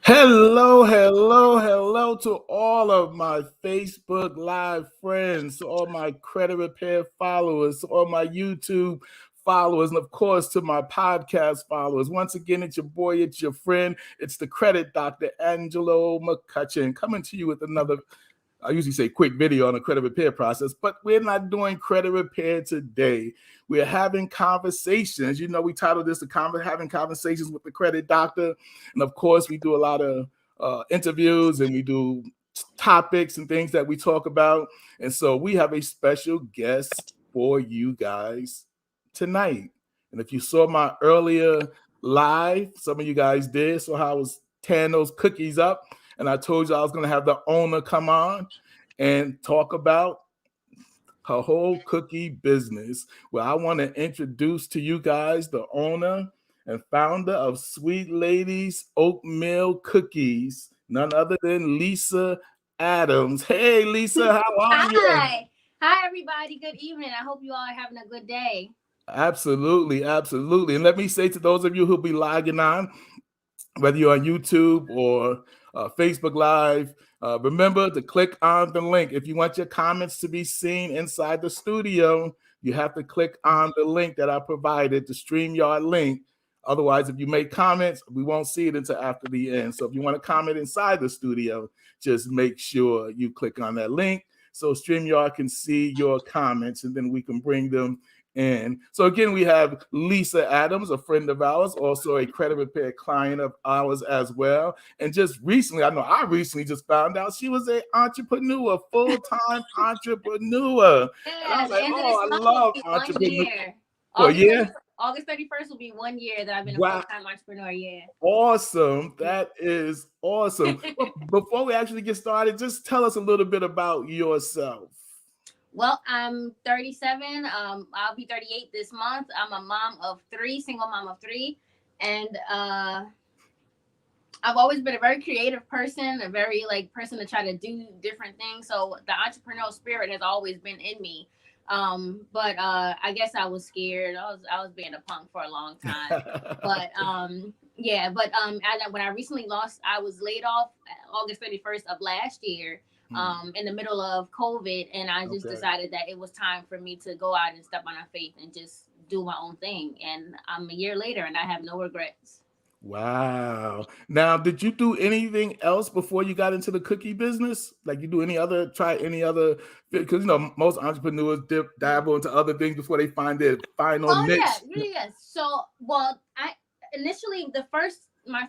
Hello to all of my Facebook Live friends, to all my credit repair followers, to all my YouTube followers, and of course to my podcast followers. Once again, it's your boy, it's your friend, it's the credit doctor, Angelo McCutcheon, coming to you with another, I usually say quick video on the credit repair process, but we're not doing credit repair today. We're having conversations. You know, we titled this Having Conversations with the Credit Doctor. And of course, we do a lot of interviews and we do topics and things that we talk about. And so we have a special guest for you guys tonight. And if you saw my earlier live, some of you guys did, so how I was tearing those cookies up. And I told you I was going to have the owner come on and talk about her whole cookie business. Well, I want to introduce to you guys the owner and founder of Sweet Ladies Oatmeal Cookies, none other than Lisa Adams. Hey, Lisa, how are you? Hi, everybody. Good evening. I hope you all are having a good day. Absolutely. And let me say to those of you who'll be logging on, whether you're on YouTube or Facebook Live, remember to click on the link. If you want your comments to be seen inside the studio, you have to click on the link that I provided, the StreamYard link. Otherwise, if you make comments, we won't see it until after the end. So if you want to comment inside the studio, just make sure you click on that link so StreamYard can see your comments and then we can bring them in. So again, we have Lisa Adams, a friend of ours, also a credit repair client of ours as well. And just recently, I recently just found out she was an entrepreneur, full-time entrepreneur. And I was like, oh, I love entrepreneurs. Oh, yeah. August 31st will be 1 year that I've been a full-time entrepreneur. Yeah. Awesome. That is awesome. Before we actually get started, just tell us a little bit about yourself. Well, I'm 37. I'll be 38 this month. I'm a mom of three, single mom of three. And I've always been a very creative person, a very person to try to do different things. So the entrepreneurial spirit has always been in me. But I guess I was scared. I was being a punk for a long time. But when I recently lost, I was laid off August 31st of last year. In the middle of COVID, and I just decided that it was time for me to go out and step on my faith and just do my own thing. And I'm a year later, and I have no regrets. Wow. Now, did you do anything else before you got into the cookie business? Like you try any other, because most entrepreneurs dabble into other things before they find their final niche. Yeah. So, my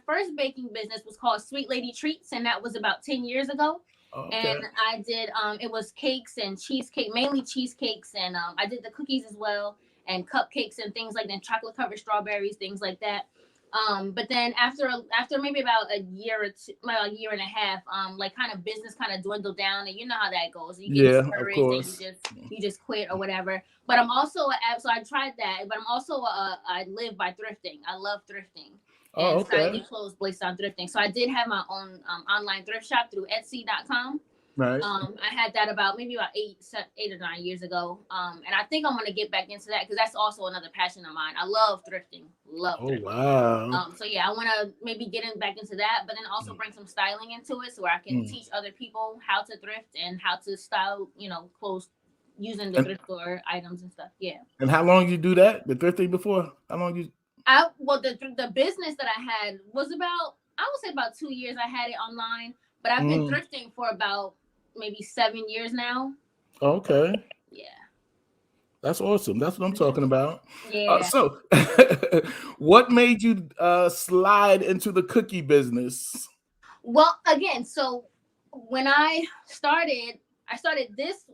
first baking business was called Sweet Lady Treats, and that was about 10 years ago. Okay. And I did, it was cakes and cheesecake, mainly cheesecakes. And I did the cookies as well and cupcakes and things like that, chocolate covered strawberries, things like that. But then after maybe about a year or two, a year and a half, kind of business kind of dwindled down, and you know how that goes. You get discouraged and you just quit or whatever. But I'm also, so I tried that, but I'm also, I live by thrifting. I love thrifting. And styling clothes based on thrifting. So I did have my own online thrift shop through Etsy.com. Right. I had that about 8 or 9 years ago. And I think I'm going to get back into that because that's also another passion of mine. I love thrifting. Thrifting. Wow. So yeah, I want to maybe get back into that, but then also bring some styling into it so where I can teach other people how to thrift and how to style, clothes using the thrift store items and stuff. Yeah. And how long did you do that? The thrifting before? How long did you? The business that I had was I would say about 2 years. I had it online, but I've been thrifting for about maybe 7 years now. Okay. Yeah. That's awesome. That's what I'm talking about. Yeah. So what made you slide into the cookie business? Well, again, so when I started this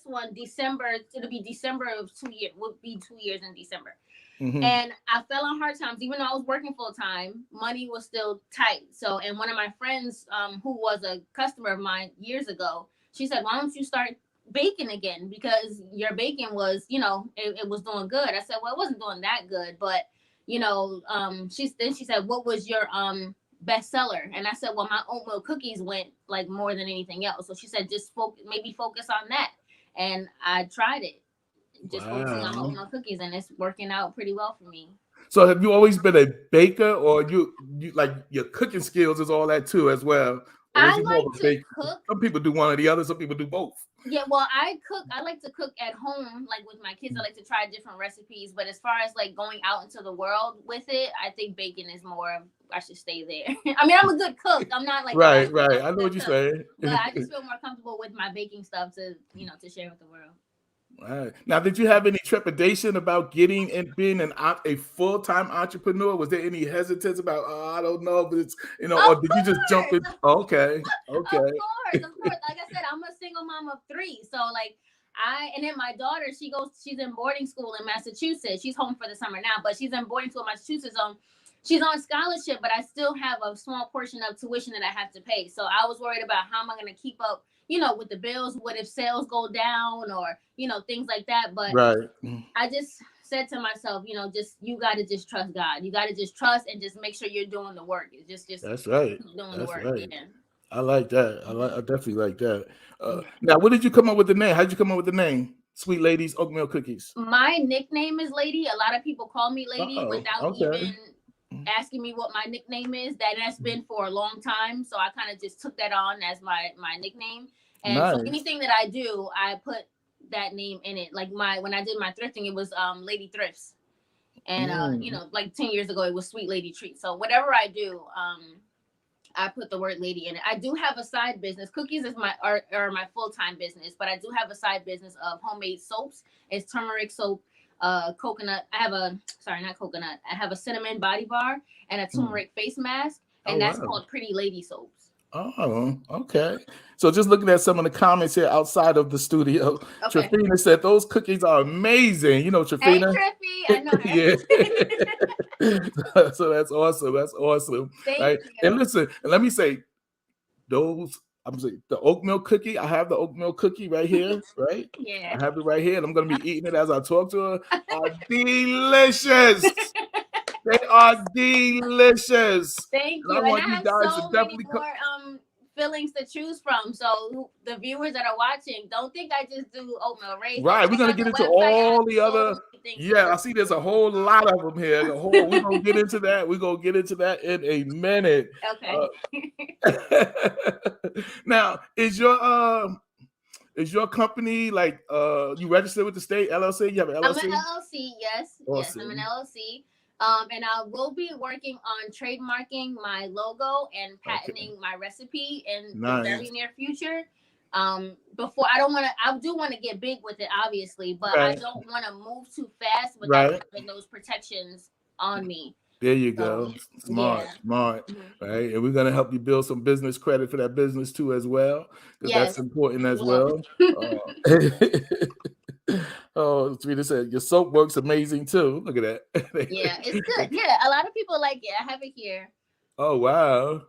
one December. It'll be December of 2 years. Would be 2 years in December. Mm-hmm. And I fell on hard times. Even though I was working full time, money was still tight. So, and one of my friends, who was a customer of mine years ago, she said, "Why don't you start baking again? Because your baking was, it was doing good." I said, "Well, it wasn't doing that good, but she said, "What was your best seller?" And I said, "Well, my oatmeal cookies went like more than anything else." So she said, "Just focus on that." And I tried it. Just focusing on oatmeal cookies, and it's working out pretty well for me. So have you always been a baker, or you like your cooking skills is all that too as well? Or I was you more like of a to baker? cook. Some people do one or the other. Some people do both. Yeah, well, I cook. I like to cook at home, like with my kids. I like to try different recipes. But as far as like going out into the world with it, I think baking is more of. I should stay there. I mean, I'm a good cook. I'm not like Right, I'm right. I a know good what you're cook, saying. but I just feel more comfortable with my baking stuff to to share with the world. Right. Now, did you have any trepidation about getting and being a full-time entrepreneur? Was there any hesitance about, oh, I don't know, but it's, Of or did you just jump in? course, Okay, of okay, course, of course. Like I said, I'm a single mom of three, so like and then my daughter, she's in boarding school in Massachusetts. She's home for the summer now, but she's in boarding school in Massachusetts. She's on scholarship, but I still have a small portion of tuition that I have to pay. So I was worried about how am I going to keep up, with the bills. What if sales go down or things like that. But right. I just said to myself, just you got to just trust God. You got to just trust and just make sure you're doing the work. It's just That's right. doing the That's work. right. Yeah. I like that. I definitely like that. Yeah. Now, what did you come up with the name? How did you come up with the name? Sweet Ladies Oatmeal Cookies. My nickname is Lady. A lot of people call me Lady Oh, without okay. even asking me what my nickname is. That's been for a long time. So I kind of just took that on as my nickname. And so Nice. anything that I do, I put that name in it. Like when I did my thrifting, it was Lady Thrifts. And like 10 years ago it was Sweet Lady Treats. So whatever I do, I put the word lady in it. I do have a side business. Cookies is my my full-time business, but I do have a side business of homemade soaps. It's turmeric soap, coconut. I have not coconut. I have a cinnamon body bar and a turmeric face mask, Oh, and that's wow. called Pretty Lady Soaps. Oh, okay. So just looking at some of the comments here outside of the studio, Okay. Trafina said those cookies are amazing. You know, Hey Trafina? Trippy, I know Yeah. her. So that's awesome. That's awesome. Thank Right. And you. listen, and let me say, I'm saying the oatmeal cookie. I have the oatmeal cookie right here, right? Yeah. I have it right here, and I'm gonna be eating it as I talk to her. Are delicious. They are delicious. Thank And I you. And I want you have guys to so many definitely come. more fillings to choose from. So the viewers that are watching, don't think I just do oatmeal raisin. Right, we're Check gonna out the get into website. I have all the so other. many things to Yeah, I choose. see. There's a whole lot of them here. We're gonna get into that. We're gonna get into that in a minute. Okay. Now, is your company like you registered with the state LLC? You have an I'm an LLC? LLC. Yes, yes, I'm an Awesome. LLC. And I will be working on trademarking my logo and Okay. patenting my recipe in the very Nice. near future. Before I do want to get big with it, obviously, but I Right. don't want to move too fast without Right. having those protections on me. There you So, go. Smart, yeah. smart. Mhm. Right. And we're gonna help you build some business credit for that business too, as well, because that's Yes, important you as will. well. Oh, Rita said your soap works amazing too. Look at Yeah, it's that. good. Yeah, a lot of people like it. I have it here. Oh, wow.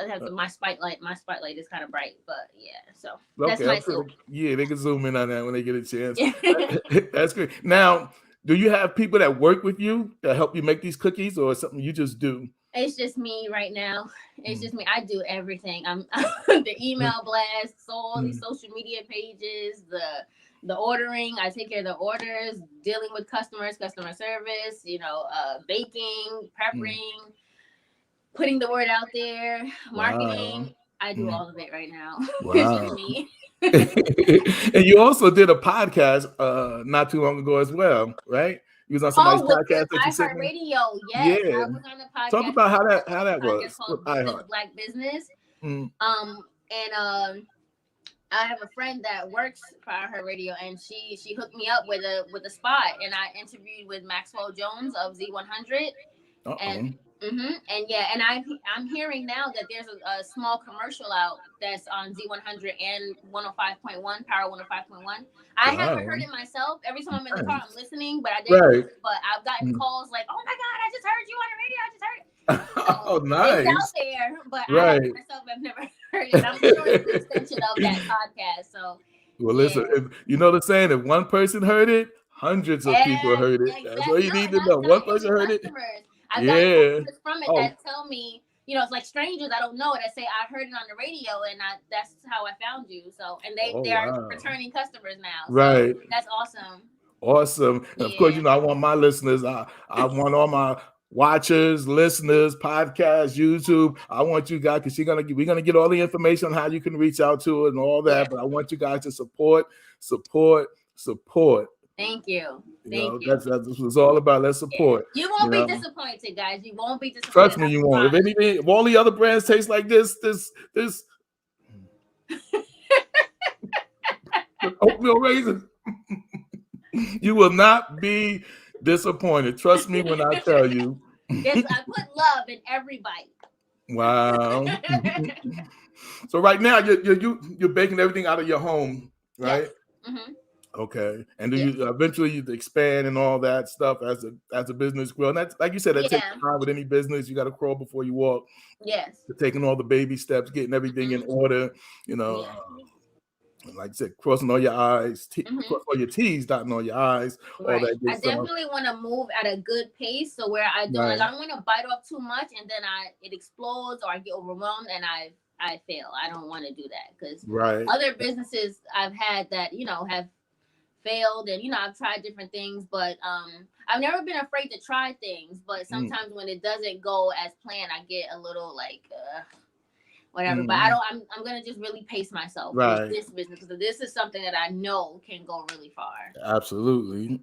I have my spotlight. My spotlight is kind of bright, but yeah. So that's Okay, my I'm sure. soap. Yeah, they can zoom in on that when they get a chance. Yeah. That's great. Now, do you have people that work with you that help you make these cookies, or something you just do? It's just me right now. It's Mm. just me. I do everything. I'm the Mm. email blasts, all these Mm. social media pages, the ordering. I take care of the orders, dealing with customer service. Baking, Mm. prepping, putting the word out there, Wow. marketing. I do Mm. all of it right now. It's just Wow. me. And you also did a podcast not too long ago as well, right? You was on somebody's Oh, with podcast that you sent me. iHeartRadio. Yes, Yeah. I was on a Talk podcast about with how that a podcast was with called Business iHeart. Black Business. Mm. And I have a friend that works for iHeartRadio, and she hooked me up with a spot, and I interviewed with Maxwell Jones of Z100, and Uh-oh. and yeah, and I'm hearing now that there's a small commercial out that's on Z100 and 105.1 Power 105.1. I haven't heard Wow. it myself. Every time I'm in the car, I'm Nice. listening, but I didn't. Right. But I've gotten Mm. calls like, "Oh my God, I just heard you on the radio. I just heard it." So Oh, it's out nice. there, but I Right. myself have never heard it. I'm sure it's an extension of that podcast. So Well, listen, yeah. if, you know the saying, if one person heard it, hundreds of people heard it. That's all Exactly. you No, need and to know. I've One gotten person heard it. customers. I've gotten Yeah. customers from it Oh, that tell me, it's like strangers I don't know that say I heard it on the radio and that's how I found you. So and they oh, are wow. returning customers now. So Right. that's awesome. Awesome. And of course, Yeah. I want my listeners, I want all my watchers, listeners, podcast, YouTube. I want you guys, because we're gonna get all the information on how you can reach out to it and all that. But I want you guys to support. Thank you. That's what it's all about. Let's support. You won't be disappointed, guys. You won't be disappointed. Trust me, you won't. If all the other brands taste like this oatmeal raisins, you will not be disappointed. Trust me when I tell you. Yes, I put love in every bite. Wow. So right now you're baking everything out of your home, right? Yes. Mm-hmm. Okay. And do you eventually expand and all that stuff as a business grow? And that's, like you said, that takes time with any business. You got to crawl before you walk. Yes. Taking all the baby steps, getting everything in order, like I said, crossing all your I's, crossing all your T's, dotting all your I's, all that good stuff. I definitely want to move at a good pace, so where I don't want to bite off too much and then it explodes or I get overwhelmed and I fail. I don't want to do that because other businesses I've had that have failed and I've tried different things, but I've never been afraid to try things. But sometimes when it doesn't go as planned, I get a little like whatever. But I'm gonna just really pace myself with this business because this is something that I know can go really far. Absolutely.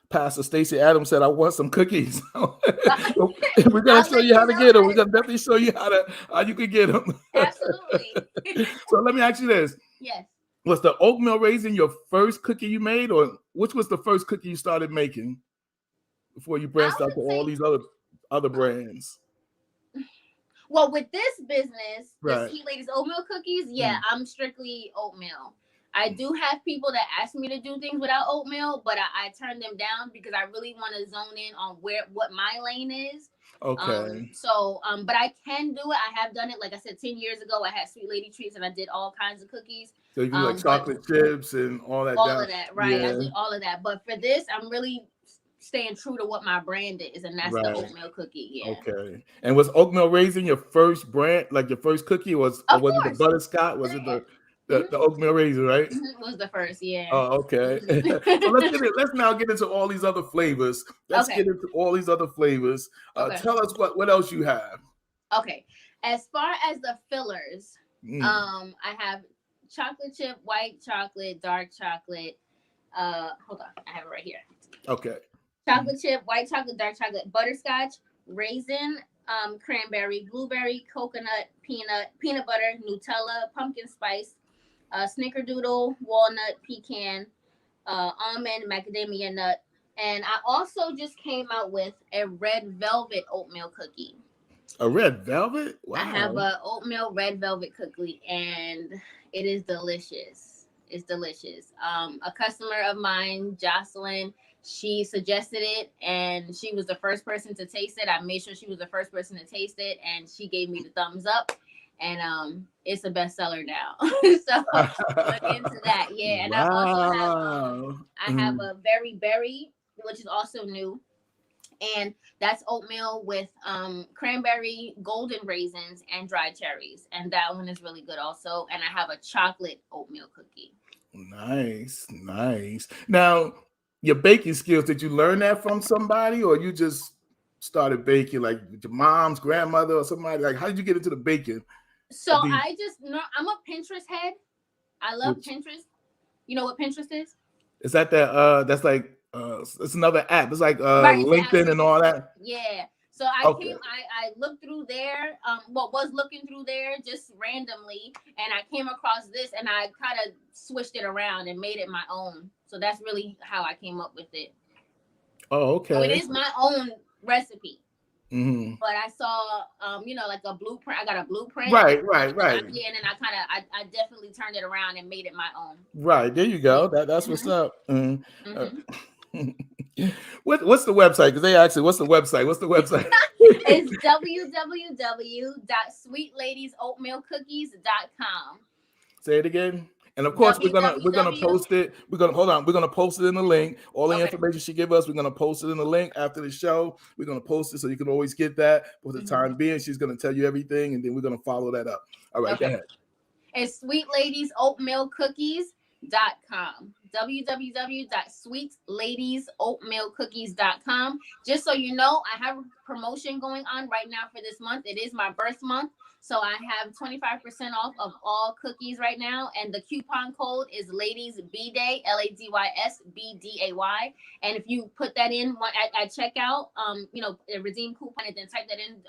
Pastor Stacey Adams said, "I want some cookies." We're gonna show you how to get them. We're gonna definitely show you how you can get them. Absolutely. So let me ask you this. Yes. Was the oatmeal raisin your first cookie you made, or which was the first cookie you started making before you branched out to all these other brands? Well, with this business, the Sweet Ladies Oatmeal Cookies, I'm strictly oatmeal. I do have people that ask me to do things without oatmeal, but I turn them down because I really want to zone in on what my lane is. Okay. But I can do it. I have done it. Like I said, 10 years ago, I had Sweet Lady Treats and I did all kinds of cookies. So you do like chocolate chips and all that. All of that, right? Yeah. I did all of that. But for this, I'm really staying true to what my brand is, and that's the oatmeal cookie. Yeah. Okay. And was oatmeal raisin your first brand, like your first cookie, or was it the butterscotch? Was it the oatmeal raisin, right? Was the first, yeah. Oh, okay. So let's now get into all these other flavors. Let's get into all these other flavors. Tell us what else you have. Okay. As far as the fillers, I have chocolate chip, white chocolate, dark chocolate. Hold on, I have it right here. Okay. Chocolate chip, white chocolate, dark chocolate, butterscotch, raisin, cranberry, blueberry, coconut, peanut butter, Nutella, pumpkin spice, snickerdoodle, walnut, pecan, almond, macadamia nut. And I also just came out with a red velvet oatmeal cookie. A red velvet? Wow. I have a oatmeal red velvet cookie, and it is delicious. It's delicious. A customer of mine, Jocelyn, she suggested it, and she was the first person to taste it. I made sure she was the first person to taste it, and she gave me the thumbs up. And it's a bestseller now. So look into that. Yeah. And I also have a very berry, which is also new. And that's oatmeal with cranberry, golden raisins, and dried cherries. And that one is really good also. And I have a chocolate oatmeal cookie. Nice. Now, your baking skills, did you learn that from somebody, or you just started baking like your mom's grandmother or somebody? Like, how did you get into the baking? So I'm a Pinterest head. I love Pinterest. You know what Pinterest is? Is that that's like it's another app. It's like LinkedIn and all that. Yeah. So I looked through there, was looking through there just randomly, and I came across this, and I kind of switched it around and made it my own. So that's really how I came up with it. Oh, okay. So it is my own recipe. Mm-hmm. But I saw, like a blueprint. I got a blueprint. Right. Yeah, and then I definitely turned it around and made it my own. Right. There you go. That's what's up. Mm-hmm. What's the website? Because they asked you, what's the website? It's www.sweetladiesoatmealcookies.com. Say it again. And of course, we're gonna post it. We're gonna post it in the link. All the information she give us, we're gonna post it in the link after the show. We're gonna post it so you can always get that. For the time being, she's gonna tell you everything, and then we're gonna follow that up. All right, go ahead. It's Sweet Ladies Oatmeal Cookies. www.sweetladiesoatmealcookies.com. Just so you know, I have a promotion going on right now for this month. It is my birth month, so I have 25% off of all cookies right now, and the coupon code is Ladies B Day, LADYSBDAY. And if you put that in at checkout, redeem coupon, and then type that in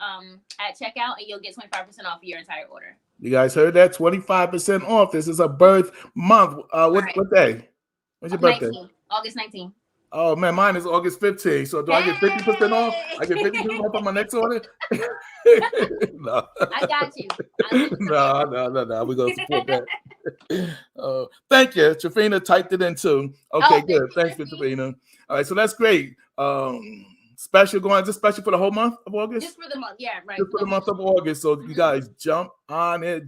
at checkout, and you'll get 25% off your entire order. You guys heard that? 25% off. This is a birth month. What day? When's your birthday? August 19th. Oh man, mine is August 15th. So do I get 50% off? I get 50% off on my next order? No. I got you. No. We're gonna support that. Thank you. Trafina typed it in too. Okay, good. Thanks for Trafina. All right, so that's great. Special going, just special for the whole month of August? Just for the month, yeah, right. Just for the month of August. So you guys jump on it.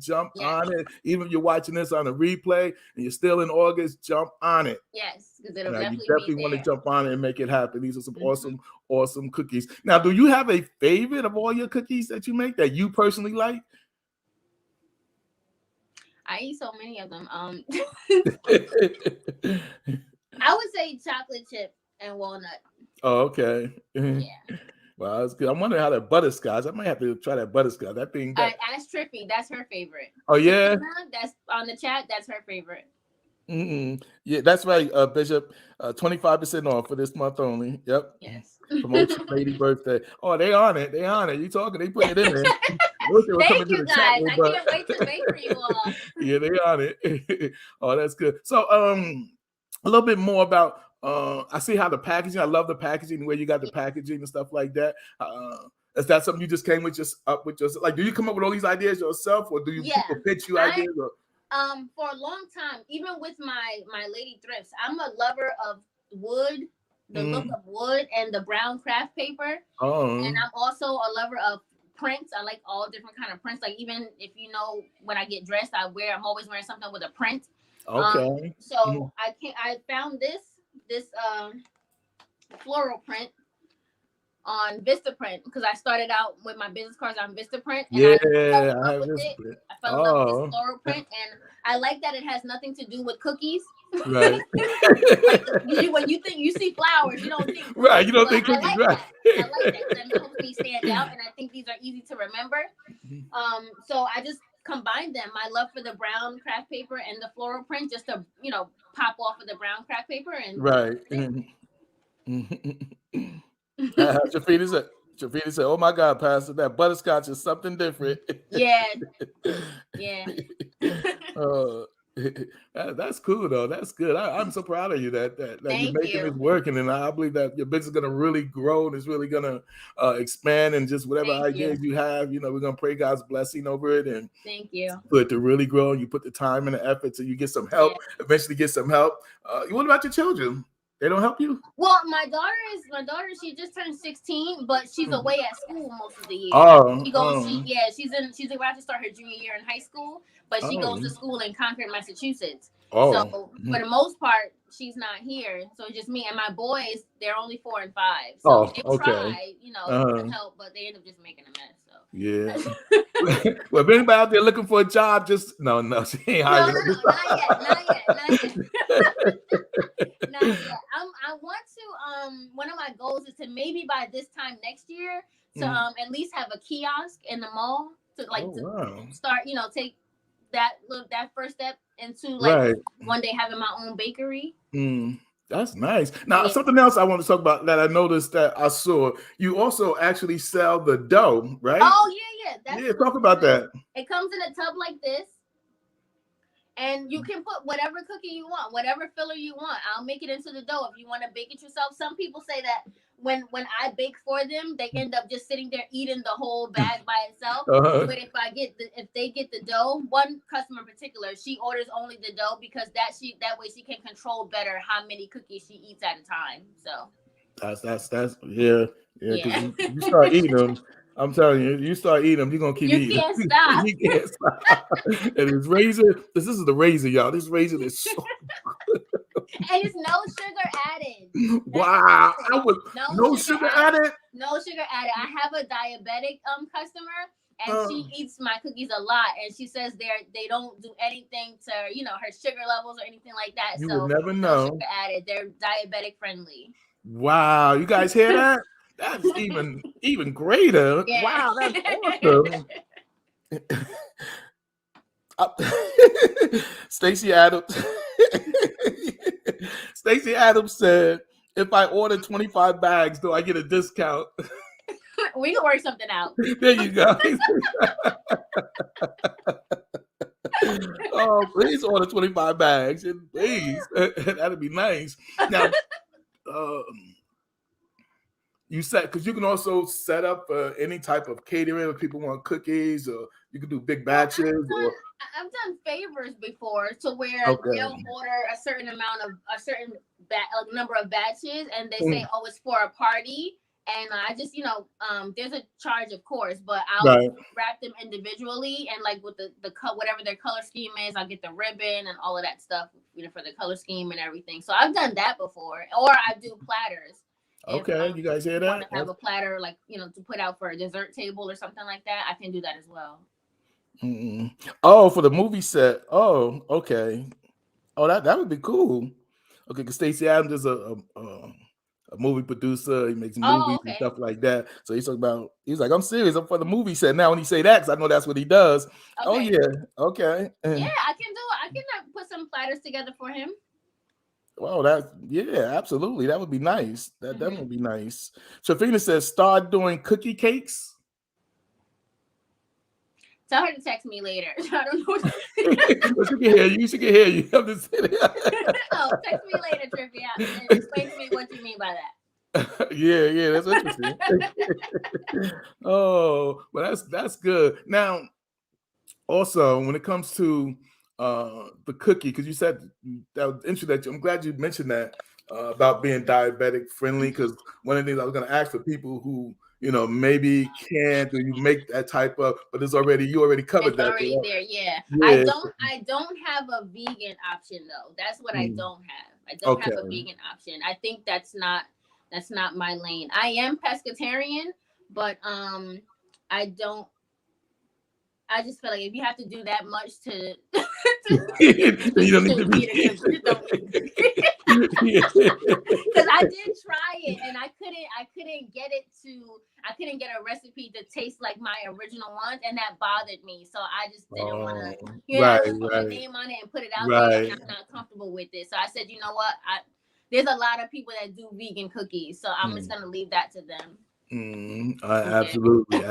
Even if you're watching this on a replay and you're still in August, jump on it. Yes, because it'll definitely want to jump on it and make it happen. These are some awesome cookies. Now, do you have a favorite of all your cookies that you make that you personally like? I eat so many of them. I would say chocolate chip and walnut. Oh, okay. Yeah. Well, that's good. I'm wondering how that butterscotch. I might have to try that butterscotch. That thing. Ask Trippy. That's her favorite. Oh yeah. That's on the chat. That's her favorite. Yeah, that's right, Bishop. 25% off for this month only. Yep. Yes. Promotion lady birthday. Oh, they on it. You talking? They put it in there. Thank you guys. I can't wait to make for you all. Yeah, they on it. Oh, that's good. So, a little bit more about. I see how the packaging. I love the packaging, where you got the packaging and stuff like that. Is that something you just came with like? Do you come up with all these ideas yourself, or do you people pitch you ideas? Or? For a long time, even with my lady thrifts, I'm a lover of wood, the look of wood, and the brown craft paper. Oh. And I'm also a lover of prints. I like all different kind of prints. Like, even if when I get dressed, I'm always wearing something with a print. Okay. So I found this floral print on Vistaprint, because I started out with my business cards on Vistaprint. And I fell in love with this floral print, and I like that it has nothing to do with cookies. Right. When you see flowers, you don't think cookies. Right. You don't think cookies. I like that. That helps me stand out, and I think these are easy to remember. So I just combined them. My love for the brown craft paper and the floral print, just to pop off of the brown craft paper and right. Jafita said, "Oh my God, Pastor, that butterscotch is something different." Yeah. That's cool though. That's good. I'm so proud of you that you're making it working, and I believe that your business is gonna really grow and it's really gonna expand, and just whatever ideas you have, we're gonna pray God's blessing over it, and thank you for it to really grow. And you put the time and the effort, so you get some help. Eventually, get some help. What about your children? They don't help you? Well, my daughter, she just turned 16, but she's away at school most of the year. She's about to start her junior year in high school, but she goes to school in Concord, Massachusetts. So for the most part, she's not here. So it's just me and my boys. They're only 4 and 5. So they try, to help, but they end up just making a mess. So yeah. Well, if anybody out there looking for a job, just no, she ain't hiring. No, not yet. Not yet. I want to. One of my goals is to maybe by this time next year to at least have a kiosk in the mall to start. Take that first step into one day having my own bakery. That's nice. Now, something else I want to talk about that I noticed that I saw. You also actually sell the dough, right? Oh yeah. Talk about that. It comes in a tub like this. And you can put whatever cookie you want, whatever filler you want. I'll make it into the dough if you want to bake it yourself. Some people say that when I bake for them, they end up just sitting there eating the whole bag by itself. But if they get the dough, one customer in particular, she orders only the dough because that way she can control better how many cookies she eats at a time. So that's yeah. Because you start eating them. I'm telling you, you start eating them, you're gonna keep eating. You can't stop. You can't stop. And this razor, this is the razor, y'all. This razor is so good. And it's no sugar added. Wow. No sugar added? No sugar added. I have a diabetic customer, and she eats my cookies a lot, and she says they don't do anything to her sugar levels or anything like that. You So would never no know. sugar added. They're diabetic friendly. Wow, you guys hear that? That's even greater. Yeah. Wow, that's awesome. Stacey Adams. Stacey Adams said, "If I order 25 bags, do I get a discount?" We can work something out. There you go. Oh, please order 25 bags, and please, that'd be nice. Now, you said, because you can also set up any type of catering if people want cookies, or you can do big batches. I've done favors before to where they'll order a certain number of batches, and they say, "Oh, it's for a party." And I just, there's a charge, of course, but I'll wrap them individually, and like with the whatever their color scheme is, I'll get the ribbon and all of that stuff, for the color scheme and everything. So I've done that before, or I do platters. Okay, you guys hear that? Want to have a platter, like to put out for a dessert table or something like that, I can do that as well. Mm-mm. Oh, for the movie set. Oh, okay. Oh, that would be cool. Okay, because Stacey Adams is a movie producer. He makes movies and stuff like that. So he's like, I'm serious. I'm for the movie set. Now when he say that, because I know that's what he does. Okay. Oh yeah. Okay. Yeah, I can do it. I can put some platters together for him. Well, absolutely. That would be nice. That would be nice. Shafina says, start doing cookie cakes. Tell her to text me later. I don't know. She can hear you. She can hear you. I'm just saying. Oh, text me later, Trivia, and explain to me what you mean by that. Yeah, that's interesting. Oh, well, that's good. Now, also, when it comes to the cookie, because you said that was interesting. I'm glad you mentioned that about being diabetic friendly, because one of the things I was going to ask for people who maybe can't, or you make that type of, but you already covered that. Already there, yeah. I don't have a vegan option though. That's what I don't have. I don't have a vegan option. I think that's not my lane. I am pescatarian, but I just feel like if you have to do that much to you don't need to be because I did try it and I couldn't get a recipe to taste like my original ones, and that bothered me. So I just didn't want to put my name on it and put it out there, and I'm not comfortable with it. So I said, you know what? There's a lot of people that do vegan cookies, so I'm just gonna leave that to them. Absolutely.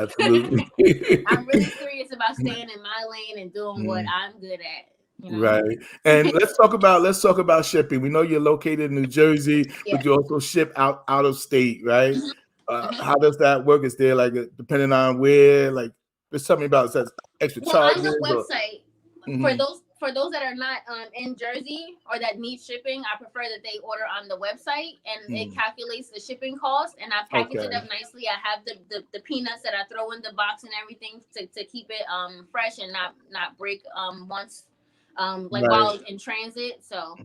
I'm really serious about staying in my lane and doing what I'm good at. Right. And let's talk about shipping. We know you're located in New Jersey, but you also ship out of state, right? How does that work? Is there depending on where, there's something about it says extra charges? On the website, for those that are not in Jersey or that need shipping, I prefer that they order on the website, and it calculates the shipping cost, and I package it up nicely. I have the peanuts that I throw in the box and everything to keep it fresh and not break once while it's in transit. So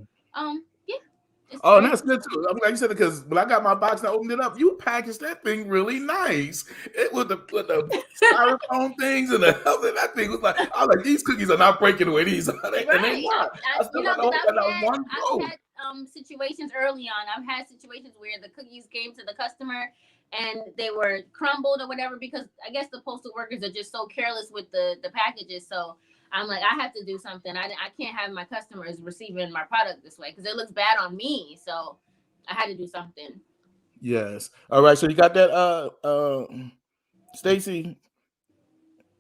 Oh, and that's good too. I'm glad you said it, because when I got my box and I opened it up, you packaged that thing really nice. It with the styrofoam things and that thing was like, I was like, these cookies are not breaking away. These are they? Right. And they not. I've had situations early on. I've had situations where the cookies came to the customer and they were crumbled or whatever, because I guess the postal workers are just so careless with the packages. So I'm like, I have to do something. I can't have my customers receiving my product this way because it looks bad on me. So I had to do something. Yes. All right. So you got that, Stacey?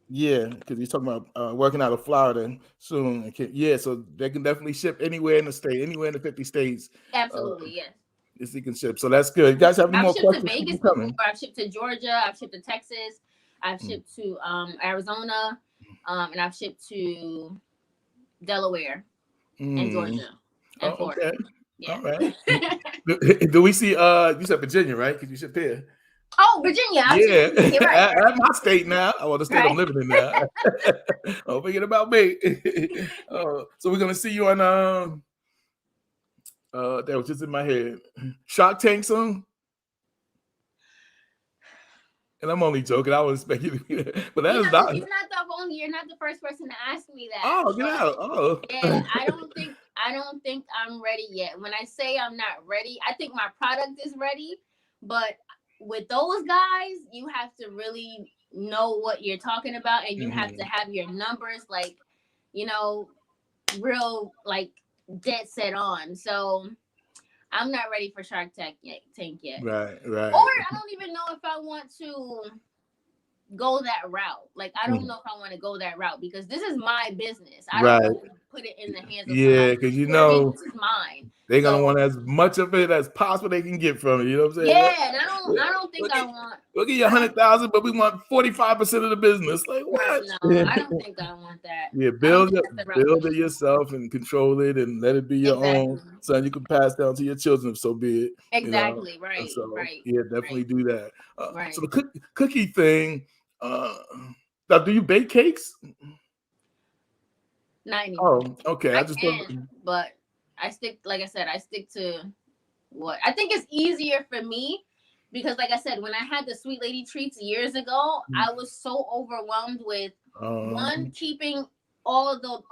Yeah, because he's talking about working out of Florida soon. So they can definitely ship anywhere in the state, anywhere in the 50 states. Absolutely, yes. Yes, you can ship. So that's good. You guys have any more questions? I've shipped to Vegas before. I've shipped to Georgia. I've shipped to Texas. I've shipped to Arizona. And I've shipped to Delaware and Georgia and Florida. Okay. Yeah. All right. Do we see you said Virginia, right? Because you shipped here. Oh, Virginia. Right. At my state now. I want the state I'm living in now. Don't forget about me. So we're gonna see you on that was just in my head. Shark Tank soon. And I'm only joking. I was expect you to be there. But that is not. You're not the only. You're not the first person to ask me that. Oh, get out. Oh. Yeah, I don't think I'm ready yet. When I say I'm not ready, I think my product is ready. But with those guys, you have to really know what you're talking about, and you have to have your numbers like, real like dead set on. So I'm not ready for Shark Tank yet. Right. Or I don't even know if I want to go that route. Like, I don't know if I want to go that route because this is my business. I don't want to put it in the hands of somebody. Because this is mine. They're gonna want as much of it as possible they can get from it. You know what I'm saying? Yeah, and I don't think I want. We'll give you 100,000, but we want 45% of the business. Like what? No, I don't think I want that. Yeah, build it yourself and control it and let it be your own. So you can pass down to your children if so be it. Exactly. Right. So, right. Yeah, definitely do that. Right. So the cookie thing. Now, do you bake cakes? Not anymore. Oh, okay. I can, but I stick to what I think is easier for me because, like I said, when I had the Sweet Lady Treats years ago, I was so overwhelmed with keeping all of those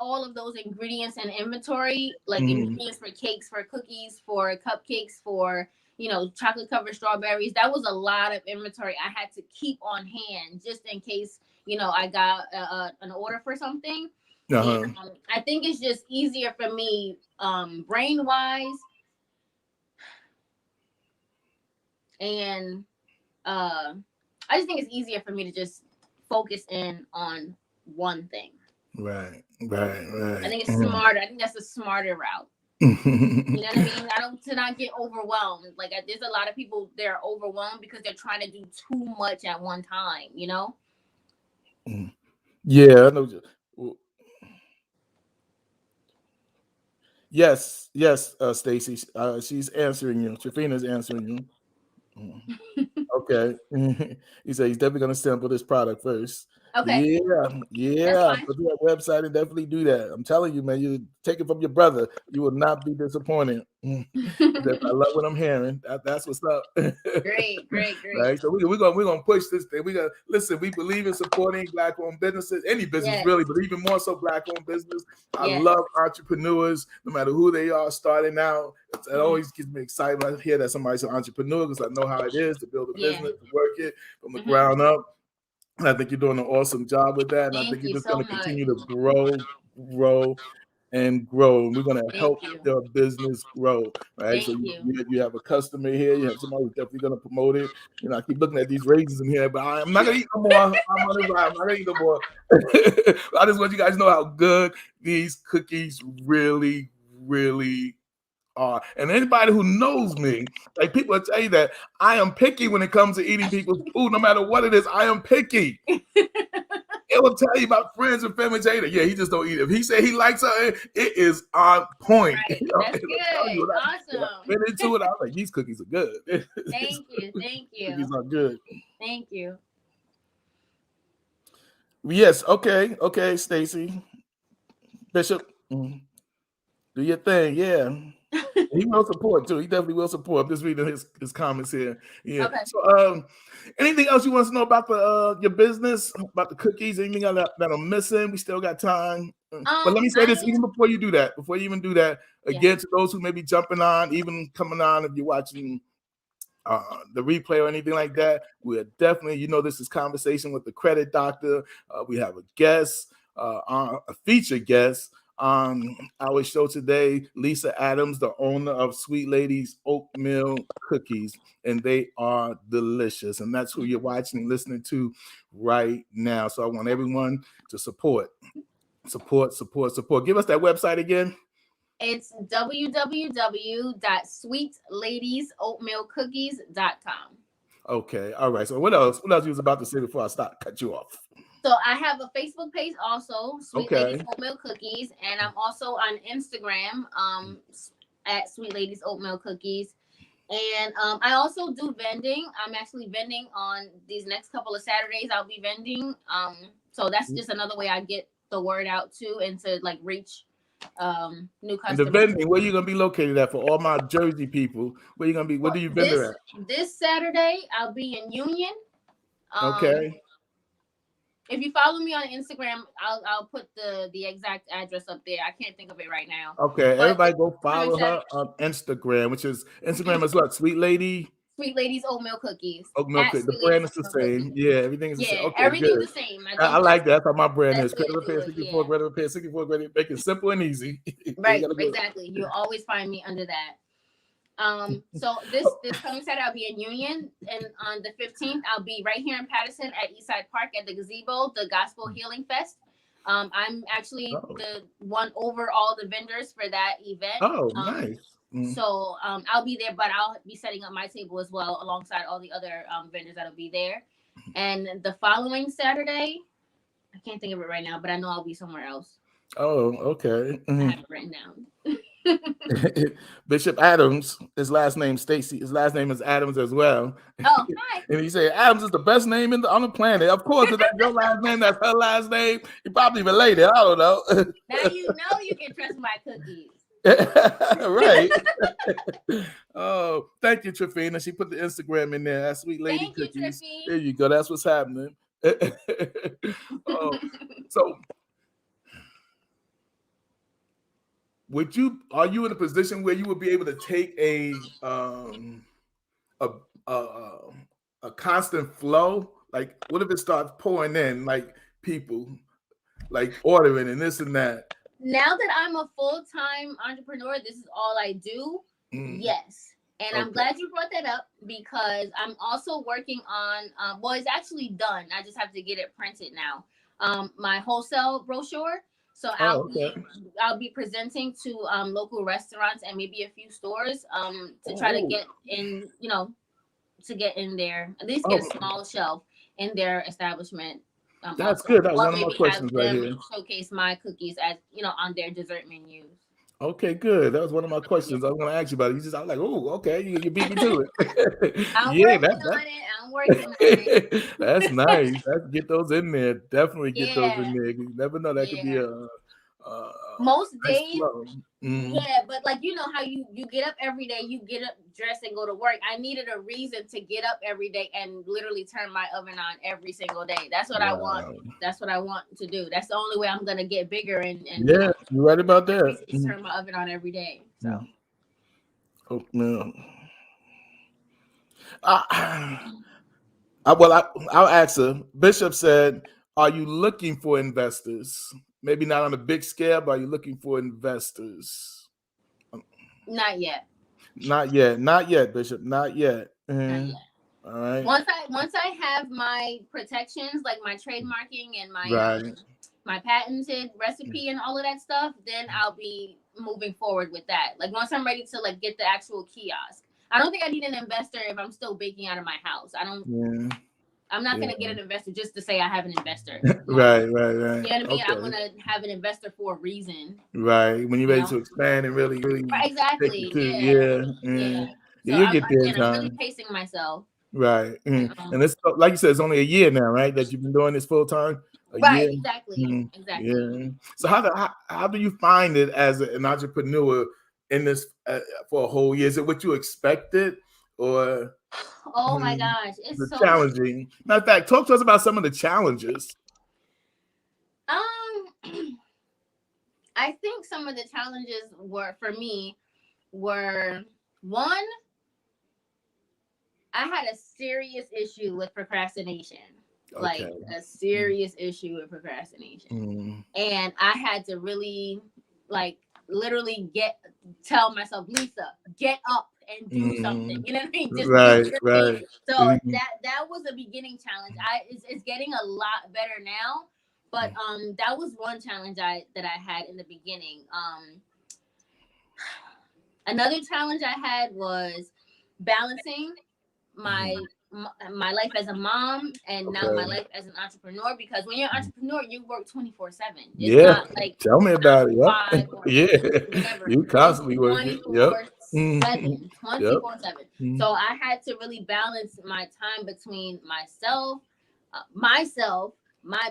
ingredients and inventory, like ingredients for cakes, for cookies, for cupcakes, for chocolate covered strawberries. That was a lot of inventory I had to keep on hand just in case I got an order for something. And, I think it's just easier for me, brain wise, and I just think it's easier for me to just focus in on one thing. Right. I think it's smarter. I think that's a smarter route. You know what I mean? To not get overwhelmed. Like, there's a lot of people that are overwhelmed because they're trying to do too much at one time. Yeah, I know. Yes, Stacy. She's answering you. Trifina's answering you. Okay. He said he's definitely going to sample this product first. Okay. Yeah. Go to that website and definitely do that. I'm telling you, man, you take it from your brother. You will not be disappointed. I love what I'm hearing. That's what's up. Great. Right. So we're gonna push this thing. Listen. We believe in supporting Black-owned businesses, any business really, but even more so Black-owned business. I love entrepreneurs, no matter who they are, starting out. It always gets me excited when I hear that somebody's an entrepreneur because I know how it is to build a business, to work it from the ground up. And I think you're doing an awesome job with that. And I think you're just going to continue to grow. And we're going to help your business grow, right? So you have a customer here. You have somebody who's definitely going to promote it. I keep looking at these raises in here, but I'm not going to eat no more. I'm not going to eat no more. I just want you guys to know how good these cookies really, really are. And anybody who knows me, like, people will tell you that I am picky when it comes to eating people's food, no matter what it is. I am picky. It will tell you about friends and family. Tell you that, he just don't eat it. If he say he likes something, it is on point. Right. That's good. Awesome. I went into it. I was like, these cookies are good. Thank you. Cookies are good. Thank you. Yes. Okay, Stacy. Bishop, do your thing. Yeah. He will support too. He definitely will support. I'm just reading his comments here. Yeah. Okay. So, anything else you want to know about your business, about the cookies? Anything that I'm missing? We still got time. But let me say this even before you do that. Before you even do that, again, to those who may be jumping on, even coming on, if you're watching the replay or anything like that, we're definitely, this is Conversation with the Credit Doctor. We have a guest, a featured guest on our show today, Lisa Adams, the owner of Sweet Lady's Oatmeal Cookies, and they are delicious. And that's who you're watching and listening to right now. So I want everyone to support. Give us that website again. It's www.sweetladiesOatmealCookies.com. Okay, all right. So what else you was about to say before I cut you off? So I have a Facebook page also, Sweet Ladies Oatmeal Cookies, and I'm also on Instagram at Sweet Ladies Oatmeal Cookies. And I also do vending. I'm actually vending on these next couple of Saturdays. I'll be vending. So that's just another way I get the word out too, and to like reach new customers. And the vending, where you gonna be located at for all my Jersey people? Where you gonna be? Where do you vend at? This Saturday I'll be in Union. Okay. If you follow me on Instagram, I'll put the exact address up there. I can't think of it right now. Okay. But Everybody go coming follow her Saturday, on Instagram, which is Instagram is what? Sweet Lady Sweet Ladies Oatmeal Cookies. Oatmeal At Cookie. The Sweet brand Ladies is the Oatmeal Cookies. same. Yeah, everything is the same. Yeah, Okay, everything's good. the same. I I think like that. That's how my brand that's is. the way Credit to do Repair it. 64, Yeah. Credit Repair 64, Credit. Make it simple and easy. Right, exactly. You'll always find me under that. So this coming Saturday I'll be in Union, and on the 15th I'll be right here in Patterson at Eastside Park at the Gazebo, the Gospel Healing Fest. I'm actually the one over all the vendors for that event. Oh, nice. So I'll be there, but I'll be setting up my table as well alongside all the other vendors that'll be there. And the following Saturday, I can't think of it right now, but I know I'll be somewhere else. Oh, okay. I have it written down. Bishop Adams, his last name Stacy. His last name is Adams as well. Oh, hi. And he said Adams is the best name on the planet. Of course, if that's your last name, that's her last name. You probably related. I don't know. Now you know you can trust my cookies. Right. Oh, thank you, Trifina. She put the Instagram in there. That's Sweet Lady Thank Cookies. You, there you go. That's what's happening. Oh, so are you in a position where you would be able to take a constant flow? Like, what if it starts pouring in, like people like ordering and this and that? Now that I'm a full-time entrepreneur, this is all I do. Yes. And I'm glad you brought that up, because I'm also working on, well, it's actually done. I just have to get it printed now. My wholesale brochure. So I'll be presenting to local restaurants and maybe a few stores to try to get in, to get in there, at least get a small shelf in their establishment. That's good. That's one of my questions right here. Showcase my cookies as on their dessert menus. Okay, good. That was one of my questions. I was going to ask you about it. I was like, oh, okay, you beat me to it. I'm working on it. That's nice. Let's get those in there. Definitely get those in there. You never know. That could be a most nice days. Yeah, but like how you get up every day, you get up, dress, and go to work. I needed a reason to get up every day and literally turn my oven on every single day. That's what I want. That's what I want to do. That's the only way I'm gonna get bigger and yeah, you're right about that. Turn my oven on every day. So Oatmeal. I'll ask her. Bishop said, are you looking for investors? Maybe not on a big scale, but are you looking for investors? Not yet. Not yet, Bishop. Not yet. Not yet. All right. Once I have my protections, like my trademarking and my my patented recipe and all of that stuff, then I'll be moving forward with that. Like once I'm ready to get the actual kiosk. I don't think I need an investor if I'm still baking out of my house. I'm not going to get an investor just to say I have an investor. Right. You know what I mean? Okay. I'm going to have an investor for a reason. Right. When you're ready to expand and really. Exactly. Yeah. So you get there. I'm really pacing myself. Right. And it's like you said, it's only a year now, right? That you've been doing this full time. Right. Exactly. Exactly. Yeah. So how do you find it as an entrepreneur in this for a whole year? Is it what you expected, or? Oh my gosh, it's so challenging. Matter of fact, talk to us about some of the challenges. I think some of the challenges were one, I had a serious issue with procrastination. Like a serious issue with procrastination. And I had to really literally tell myself, Lisa, get up and do something. You know what I mean? Just right. So that was a beginning challenge. It's getting a lot better now, but that was one challenge that I had in the beginning. Another challenge I had was balancing my life as a mom and now my life as an entrepreneur, because when you're an entrepreneur, you work 24/7. Not like tell me about it. Whatever. You constantly working. 24/7. So I had to really balance my time between myself, my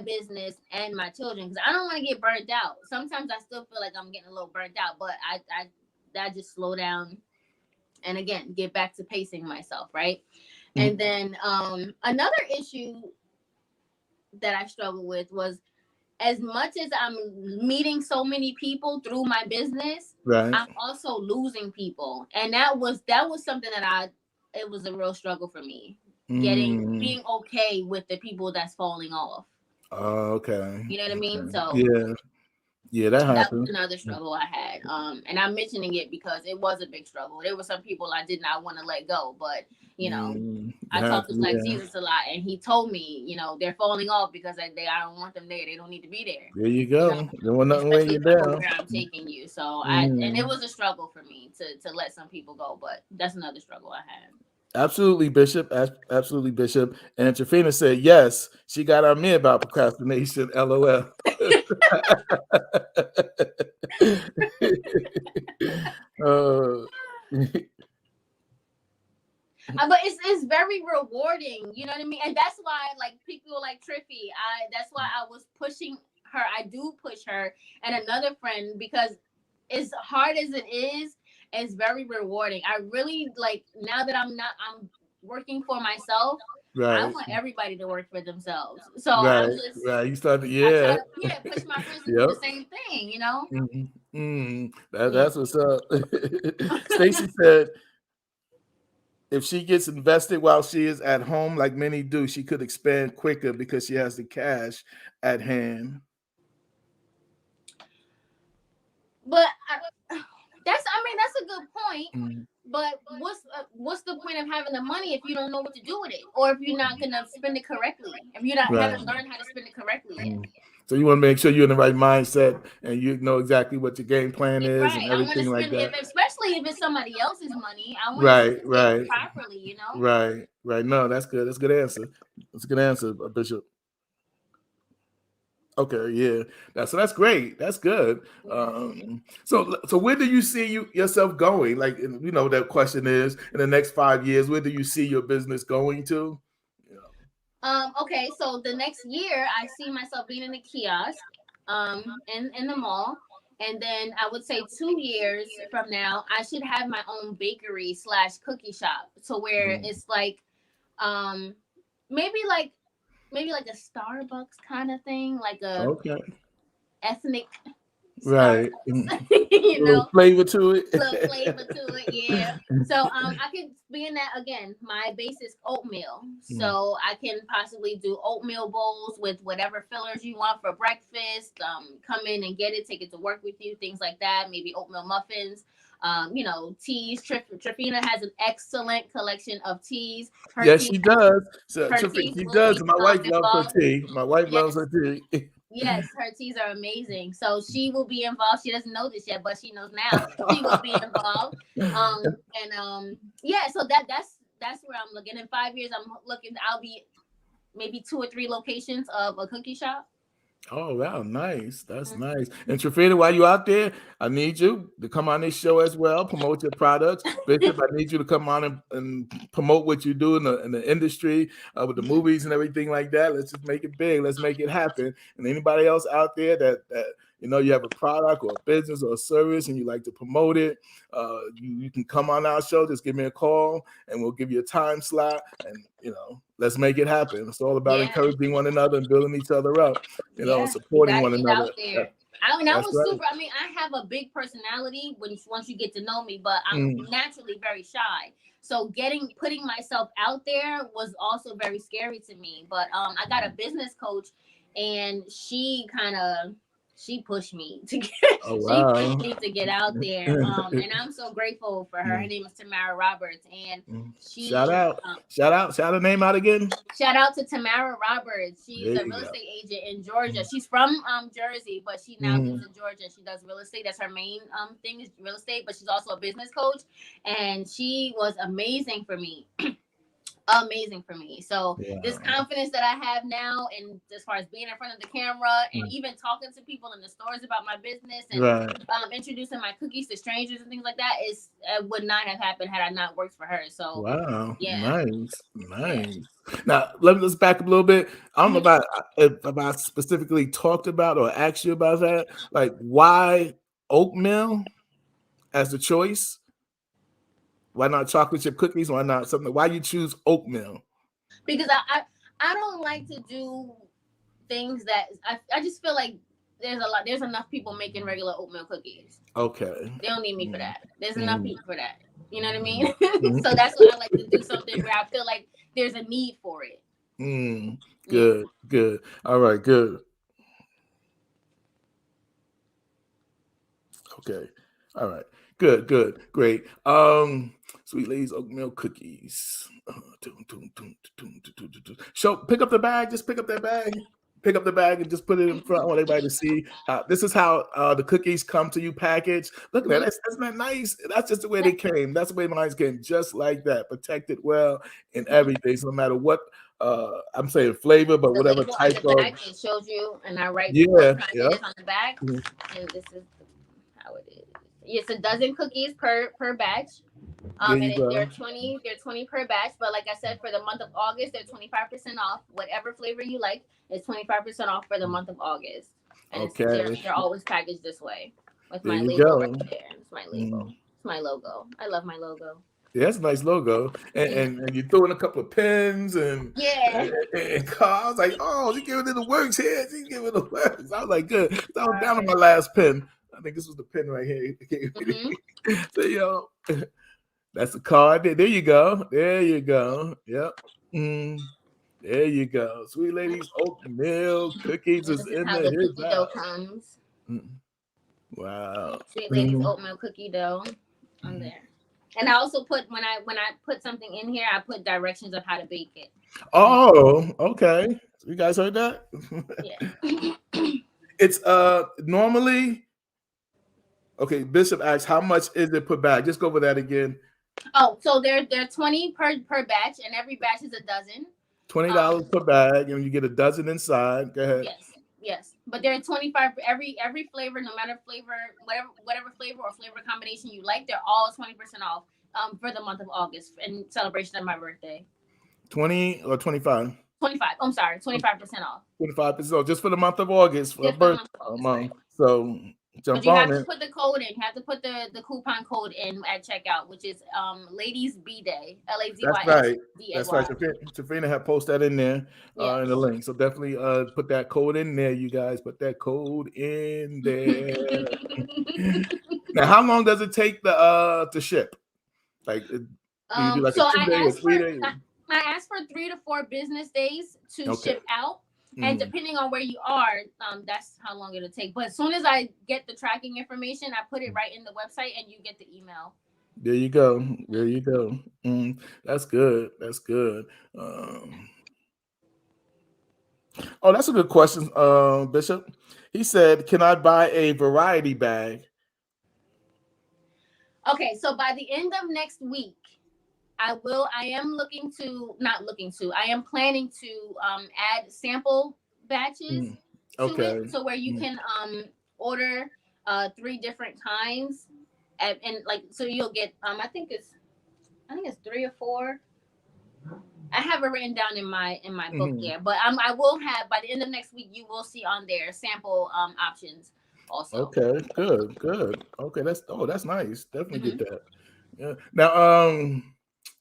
business, and my children, because I don't want to get burnt out. Sometimes I still feel like I'm getting a little burnt out, but I just slow down and again get back to pacing myself, right? And then another issue that I struggled with was, as much as I'm meeting so many people through my business, right. I'm also losing people. And that was something that it was a real struggle for me. Being okay with the people that's falling off. Okay. You know what I mean? So Yeah. Yeah, that that was happened. another struggle I had. And I'm mentioning it because it was a big struggle. There were some people I did not want to let go, but I talked to Black Yeah. Jesus a lot, and he told me, they're falling off because I don't want them there. They don't need to be there. There you go. There was nothing weighing Especially you for down. where I'm taking you. So and it Mm. was a struggle for me to let some people go, but that's another struggle I had. Absolutely, Bishop. Absolutely, Bishop. And Trafina said, yes, she got on me about procrastination. LOL. uh, But it's very rewarding, you know what I mean? And that's why, like, people like Triffy, that's why I was pushing her. I do push her and another friend, because as hard as it is, it's very rewarding. I really, like, now that I'm working for myself, I right, want everybody to work for themselves. So right, right. You started, I try yeah. to, push my friends to do Yep. the same thing, you know? That's what's up. Stacy said, if she gets invested while she is at home, like many do, she could expand quicker because she has the cash at hand. But that's a good point. Mm. But what's the point of having the money if you don't know what to do with it, or if you're not gonna spend it correctly, if you not Right. haven't learned how to spend it correctly yet? So you want to make sure you're in the right mindset and you know exactly what your game plan Yeah, is and right. I want to everything like spend, that. especially if it's somebody else's money. I want to Right, spend it right, properly, you know. right, right. No, that's good. That's a good answer. That's a good answer, Bishop. Okay, yeah. That's great. That's good. Yeah. So where do you see yourself going? Like, that question is, in the next 5 years, where do you see your business going to? Okay, so the next year I see myself being in a kiosk, in the mall, and then I would say 2 years from now I should have my own bakery slash cookie shop, to where Mm. it's like, um, maybe like a Starbucks kind of thing, like a Okay. ethnic Right. Starbucks, A little flavor to little flavor to it. it, yeah. So I could be in that again. My base is oatmeal, Mm. so I can possibly do oatmeal bowls with whatever fillers you want for breakfast. Come in and get it, take it to work with you, things like that. Maybe oatmeal muffins. Teas. Trifina has an excellent collection of teas. Her Yes, teas, she does. So, her teas she will does. be My wife loves her involved. tea. My wife loves Yes. her tea. Yes, her teas are amazing. So she will be involved. She doesn't know this yet, but she knows now. She will be involved. Yeah. So that's where I'm looking. In 5 years, I'm looking. I'll be maybe 2 or 3 locations of a cookie shop. Oh wow, nice. That's Mhm. nice. And Trafina, while you out there, I need you to come on this show as well, promote your products. Bishop, I need you to come on and promote what you do in the industry with the movies and everything like that. Let's just make it big. Let's make it happen. And anybody else out there that you have a product or a business or a service and you like to promote it, you can come on our show. Just give me a call and we'll give you a time slot. And let's make it happen. It's all about Yeah, encouraging one another and building each other up. yeah. You Supporting got to one get another. out there. I That's was right. super. I mean, I have a big personality once you get to know me, but I'm Mm. naturally very shy. So putting myself out there was also very scary to me. But I got a business coach, and she pushed me to get Oh she pushed wow. me to get out there. And I'm so grateful for her. Her Mm. name is Tamara Roberts, and Mm. Shout she out. Shout her name out again. shout out to Tamara Roberts. She's There a you real go. estate agent in Georgia. She's from Jersey, but she now Mm. lives in Georgia. She does real estate. That's her main thing, is real estate. But she's also a business coach, and she was amazing for me. Amazing for me. So this Wow. confidence that I have now, and as far as being in front of the camera and Mm. even talking to people in the stores about my business, and Right. introducing my cookies to strangers and things like that, would not have happened had I not worked for her. So Wow. yeah, Nice. yeah. Nice. Now let's back up a little bit. I don't know Mhm. if I specifically talked about or asked you about that. Like why oatmeal as the choice? Why not chocolate chip cookies? Why not something? Why you choose oatmeal? Because I don't like to do. things that I just feel like there's enough people making regular oatmeal cookies. Okay. They don't need me for that. There's enough people for that. You know what I mean? Mm-hmm. So that's why I like to do something where I feel like there's a need for it. Good, good. All right, good. Okay. All right. Good, good, great. Sweet Lady's oatmeal cookies. So pick up the bag. Just pick up that bag. Pick up the bag and just put it in front. I want everybody to see. This is how the cookies come to you packaged. Look at that. That's not nice. That's just the way they came. That's the way mine came, just like that. Protected well and everything. So no matter what, I'm saying flavor, but the whatever label type on the of. back, it shows you, and I write Yeah, what kind yeah. it is on the back, and this is how it is. It's a dozen cookies per batch. There you go. They're 20 per batch, but like I said, for the month of August, they're 25% off. Whatever flavor you like is 25% off for the month of August. And Okay. they're always packaged this way with There my you label go. right there. It's my label. It's my logo. I love my logo. Yeah, that's a nice logo. And you throw in a couple of pins and cards. Like, oh, she giving it the works here. She giving it the works. I was like, good. I was down on my last pin. I think this was the pin right here. So, yo, that's the card. There you go. There you go. Yep. There you go. Sweet Lady's oatmeal cookies is in how the his cookie dough comes. Wow. Sweet Lady's oatmeal cookie dough on there. And I also put when I put something in here, I put directions of how to bake it. Oh, okay. You guys heard that? Yeah. It's normally okay. Bishop asks, how much is it per bag? Just go over that again. Oh, so they're 20 per batch, and every batch is a dozen. $20 per bag, and you get a dozen inside. Go ahead. Yes, but they're 25 for every flavor, no matter flavor, whatever flavor or flavor combination you like. They're all 20% off for the month of August in celebration of my birthday. 20 or 25? 25. I'm sorry, 25% off. 25%, just for the month of August for a birthday month. So jump but you on have it. to put the code in. You have to put the coupon code in at checkout, which is Ladies B Day. LADYS. That's right. That's right. Safina had posted that in there in the link. So definitely put that code in there, you guys. Put that code in there. Now, how long does it take to ship? Like, do you do like a 2 day or 3 days? I asked for 3 to 4 business days to ship out. And depending on where you are, that's how long it'll take. But as soon as I get the tracking information, I put it right in the website and you get the email. There you go. There you go. That's good. That's good. Oh, that's a good question, Bishop. He said, can I buy a variety bag? Okay, so by the end of next week, I am planning to add sample batches to it, so where you can order 3 different kinds, and like so you'll get I think it's 3 or 4. I have it written down in my book there, but I will have by the end of next week. You will see on there sample options also. Okay, good. Okay, that's nice. Definitely get that. Yeah. Now,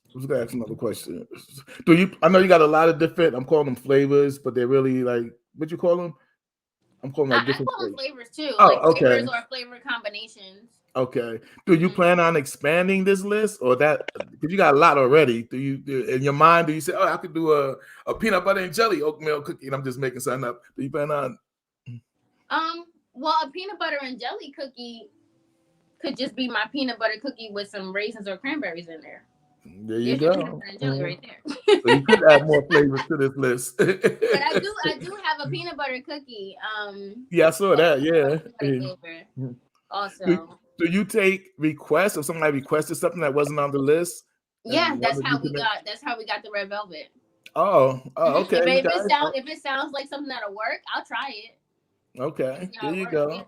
I was gonna ask another question. I know you got a lot of different. I'm calling them flavors, but they're really like what you call them. I'm calling like different flavors too. Flavors or flavor combinations. Okay. Do you plan on expanding this list, or that because you got a lot already? Do you in your mind? Do you say, "Oh, I could do a peanut butter and jelly oatmeal cookie"? And I'm just making something up. Do you plan on? Well, a peanut butter and jelly cookie could just be my peanut butter cookie with some raisins or cranberries in there. There you go. Peanut butter and jelly right there. So you could add more flavors to this list. But I do have a peanut butter cookie. Yeah, I saw that. Yeah. Also, do you take requests if somebody requested something that wasn't on the list? Yeah, that's how we got the red velvet. Oh, okay. If it sounds like something that'll work, I'll try it. Okay, there you go.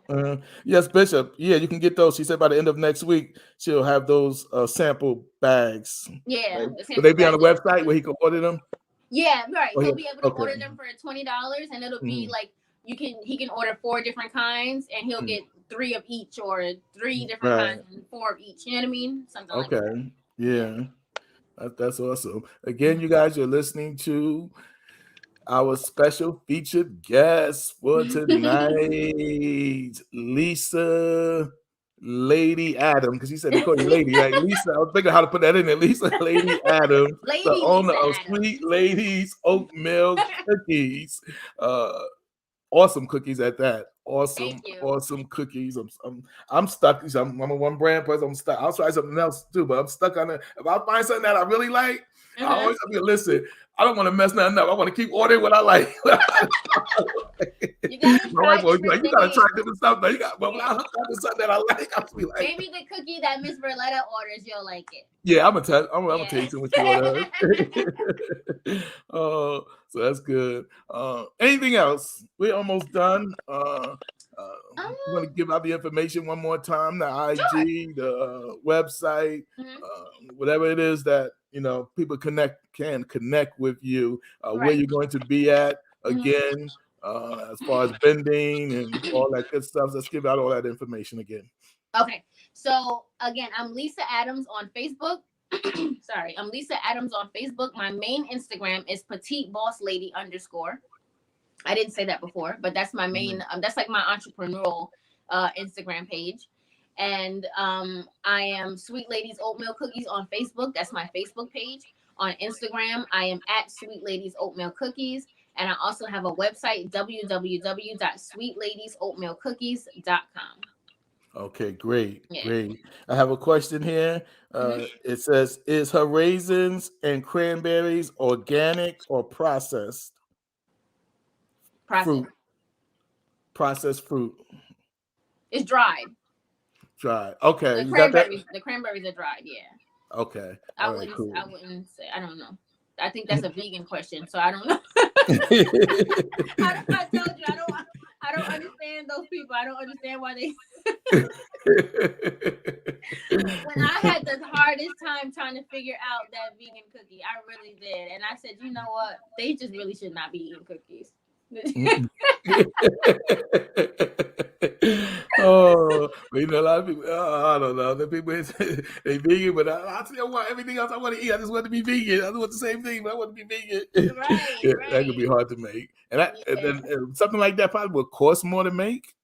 Yes, Bishop. Yeah, you can get those. She said by the end of next week she'll have those sample bags. Yeah, will they be on the website where he can order them? Yeah, right. He'll be able to order them for $20, and it'll be like he can order 4 different kinds, and he'll get 3 of each, or 3 different kinds and 4 of each. You know what I mean? Something like that. Yeah. That's awesome. Again, you guys are listening to our special featured guest for tonight, Lisa Lady Adam, because you said they call you Lady, right? Lisa, I was thinking how to put that in there. Lisa Lady Adam, the owner of Sweet Ladies Oatmeal Cookies. Awesome cookies at that. Awesome cookies. I'm stuck. I'm a one brand person. I'm stuck. I'll try something else too, but I'm stuck on it. If I find something that I really like, I always listen. I don't want to mess nothing up. I want to keep ordering what I like. You gotta My wife always like, you gotta try different stuff. Now you got, but when I hook up to something that I like, I'll be like, maybe the cookie that Miss Berletta orders, you'll like it. Yeah, I'm gonna tell you what you order. So that's good. Anything else? We're almost done. You want to give out the information one more time? The IG, the website, whatever it is that people can connect with you. Where you're going to be at again, as far as vending and all that good stuff. Let's give out all that information again. Okay, so again, I'm Lisa Adams on Facebook. Sorry, I'm Lisa Adams on Facebook. My main Instagram is Petite Boss Lady _. I didn't say that before, but that's my main. That's like my entrepreneurial Instagram page. And I am Sweet Ladies Oatmeal Cookies on Facebook. That's my Facebook page. On Instagram, I am at Sweet Ladies Oatmeal Cookies. And I also have a website, www.sweetladiesoatmealcookies.com. Okay, great. I have a question here. It says, is her raisins and cranberries organic or processed? Processed fruit. It's dried. Okay. The cranberries are dried, yeah. Okay. I wouldn't say, I don't know. I think that's a vegan question, so I don't know. I told you I don't understand those people. I don't understand why they. When I had the hardest time trying to figure out that vegan cookie, I really did, and I said, you know what? They just really should not be eating cookies. But a lot of people, I don't know. The people they vegan, but I tell you what, everything else I want to eat, I just want to be vegan. I want the same thing, but I want to be vegan. Right. That could be hard to make, and something like that probably will cost more to make.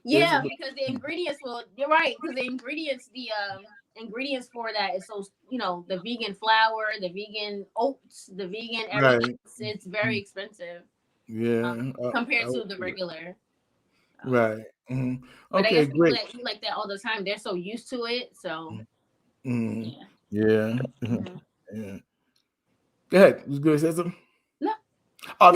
Yeah, because the ingredients will. You're right, because the ingredients for that is so the vegan flour, the vegan oats, the vegan everything. Right. It's very expensive. Yeah, compared to the regular. Right. But I guess people that eat like that all the time, they're so used to it. So. Yeah. Go ahead. You going to say something? No. Well,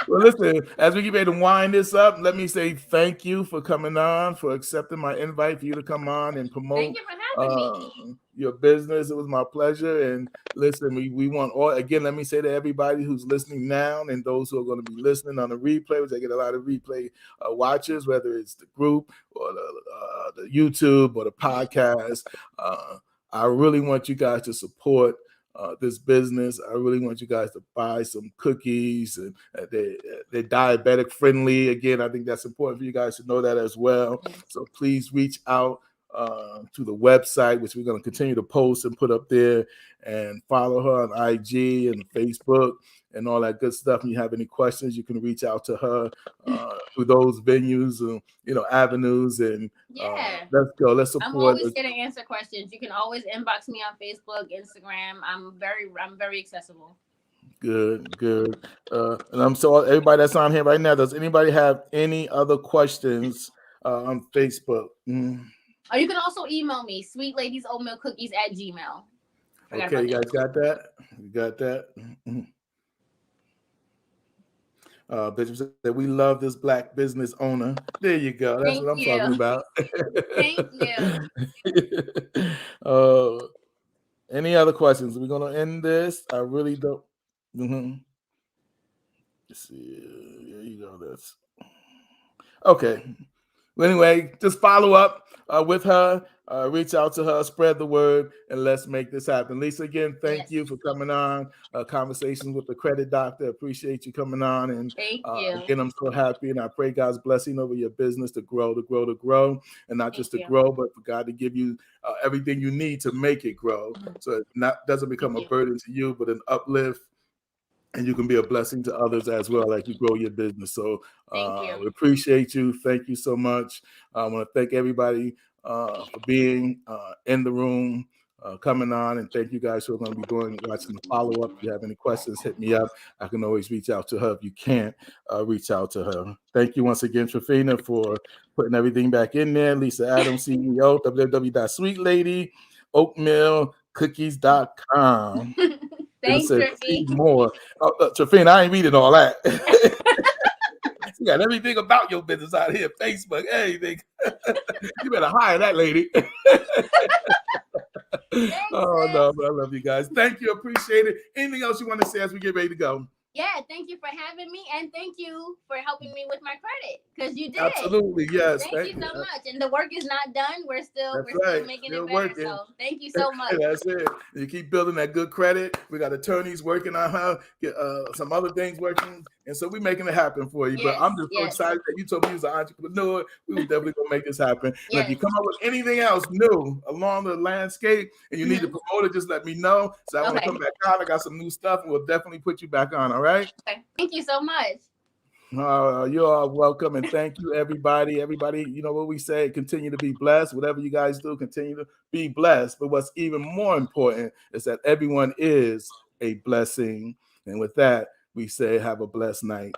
listen, as we get ready to wind this up, let me say thank you for coming on, for accepting my invite for you to come on and promote. Thank you for having me. Your business. It was my pleasure. And listen, we want again, let me say to everybody who's listening now and those who are going to be listening on the replay, which I get a lot of replay watchers, whether it's the group or the YouTube or the podcast. I really want you guys to support this business. I really want you guys to buy some cookies, and they're diabetic friendly. Again, I think that's important for you guys to know that as well. So please reach out to the website, which we're going to continue to post and put up there, and follow her on IG and Facebook and all that good stuff. And you have any questions, you can reach out to her through those venues and avenues. And let's go. Let's support. I'm always here to answer questions. You can always inbox me on Facebook, Instagram. I'm very accessible. Good. And I'm so everybody that's on here right now. Does anybody have any other questions on Facebook? Or you can also email me, sweetladiesoatmealcookies@gmail.com. Okay, you guys got that? You got that? Bishop said, we love this Black business owner. There you go. That's what I'm talking about. Thank you. Any other questions? We're going to end this. I really don't. Let's see. There you go. That's okay. Well, anyway, just follow up with her, reach out to her, spread the word, and let's make this happen. Lisa, again, thank you for coming on. Conversations with the Credit Doctor. Appreciate you coming on. And thank you. Again, I'm so happy, and I pray God's blessing over your business to grow, and not just to grow, but for God to give you everything you need to make it grow. So it doesn't become a burden to you, but an uplift and you can be a blessing to others as well as you grow your business. So Thank you. we appreciate you. Thank you so much. I want to thank everybody for being in the room, coming on, and thank you guys who are going to be watching the follow-up. If you have any questions, hit me up. I can always reach out to her. If you can't, reach out to her. Thank you once again, Trafina, for putting everything back in there. Lisa Adams, CEO, www.sweetlady, Oatmeal, cookies.com. Thanks, See more. Trafina, I ain't reading all that. You got everything about your business out here. Facebook, everything. You better hire that lady. Oh, no, but I love you guys. Thank you. Appreciate it. Anything else you want to say as we get ready to go? Yeah, thank you for having me, and thank you for helping me with my credit, because you did. Absolutely, yes. Thank you so much. And the work is not done. We're still making it better. Working. So thank you so much. That's it. You keep building that good credit. We got attorneys working on her, some other things working, and so we're making it happen for you. Yes, but I'm just so excited that you told me you was an entrepreneur. We was definitely gonna make this happen. And if you come up with anything else new along the landscape and you need to promote it, just let me know. So I want to come back on. I got some new stuff, and we'll definitely put you back on. All right. Okay. Thank you so much. You are welcome, and thank you, everybody. Everybody, you know what we say, continue to be blessed. Whatever you guys do, continue to be blessed. But what's even more important is that everyone is a blessing. And with that, we say have a blessed night.